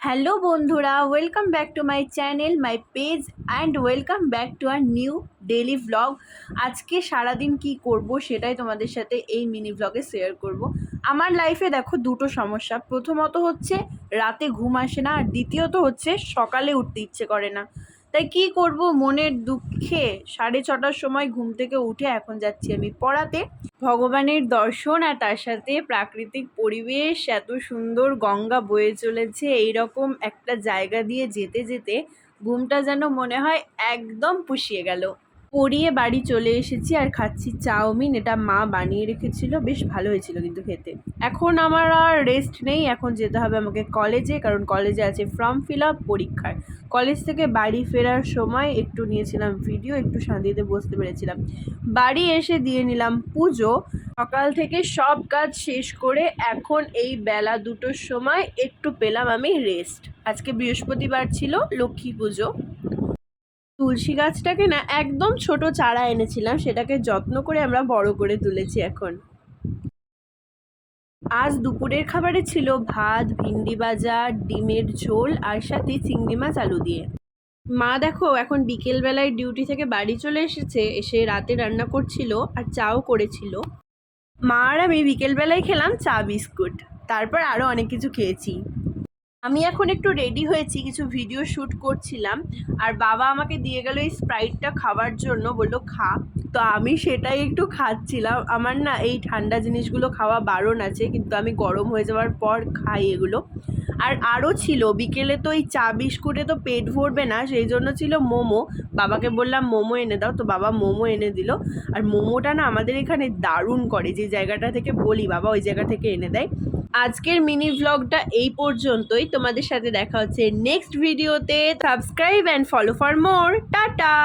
Hello বন্ধুরা, welcome back to my channel, my page and welcome back to our new daily vlog. আজকে সারাদিন কি করব সেটাই তোমাদের সাথে এই মিনি ভ্লগে শেয়ার করব। আমার লাইফে দেখো দুটো সমস্যা। প্রথমত হচ্ছে রাতে ঘুম আসে না, আর দ্বিতীয়ত হচ্ছে সকালে উঠতে ইচ্ছে করে না। তাই কি করব, মনের দুঃখে 6:30টার সময় ঘুম থেকে উঠে এখন যাচ্ছি আমি পড়াতে। ভগবানের দর্শন আর তার সাথে প্রাকৃতিক পরিবেশ, এত সুন্দর গঙ্গা বয়ে চলেছে, এইরকম একটা জায়গা দিয়ে যেতে যেতে ঘুমটা যেন মনে হয় একদম পুষিয়ে গেল। পড়িয়ে বাড়ি চলে এসেছি আর খাচ্ছি চাউমিন। এটা মা বানিয়ে রেখেছিল, বেশ ভালো হয়েছিল কিন্তু খেতে। এখন আমার আর রেস্ট নেই, এখন যেতে হবে আমাকে কলেজে, কারণ কলেজে আছে ফর্ম ফিল আপ, পরীক্ষার। কলেজ থেকে বাড়ি ফেরার সময় একটু নিয়েছিলাম ভিডিও, একটু শান্তিতে বসতে পেরেছিলাম। বাড়ি এসে দিয়ে নিলাম পুজো। সকাল থেকে সব কাজ শেষ করে এখন এই বেলা 2টোর সময় একটু পেলাম আমি রেস্ট। আজকে বৃহস্পতিবার ছিল, লক্ষ্মী পুজো। তুলসী গাছটাকে না একদম ছোট চারা এনেছিলাম, সেটাকে যত্ন করে আমরা বড় করে তুলেছি এখন। আজ দুপুরের খাবারে ছিল ভাত, ভিন্ডি ভাজা, ডিমের ঝোল আর সাথে চিংড়ি মাছ আলু দিয়ে। মা দেখো এখন বিকেলবেলায় ডিউটি থেকে বাড়ি চলে এসেছে, এসে রাতে রান্না করছিল আর চাও করেছিল। মা আর আমি বিকেলবেলায় খেলাম চা বিস্কুট, তারপর আরও অনেক কিছু খেয়েছি। আমি এখন একটু রেডি হয়েছি, কিছু ভিডিও শ্যুট করছিলাম। আর বাবা আমাকে দিয়ে গেল এই স্প্রাইটটা খাওয়ার জন্য, বললো খা। তো আমি সেটাই একটু খাচ্ছিলাম। আমার না এই ঠান্ডা জিনিসগুলো খাওয়া বারণ আছে, কিন্তু আমি গরম হয়ে যাওয়ার পর খাই এগুলো। আর আরও ছিল বিকেলে, তো এই চা বিস্কুটে তো পেট ভরবে না, সেই জন্য ছিল মোমো। বাবাকে বললাম মোমো এনে দাও, তো বাবা মোমো এনে দিল। আর মোমোটা না আমাদের এখানে দারুণ করে, যে জায়গাটা থেকে বলি বাবা ওই জায়গা থেকে এনে দেয়। আজকের মিনি ভ্লগটা এই পর্যন্তই। তোমাদের সাথে দেখা হচ্ছে নেক্সট ভিডিওতে। Subscribe and follow for more. Tata.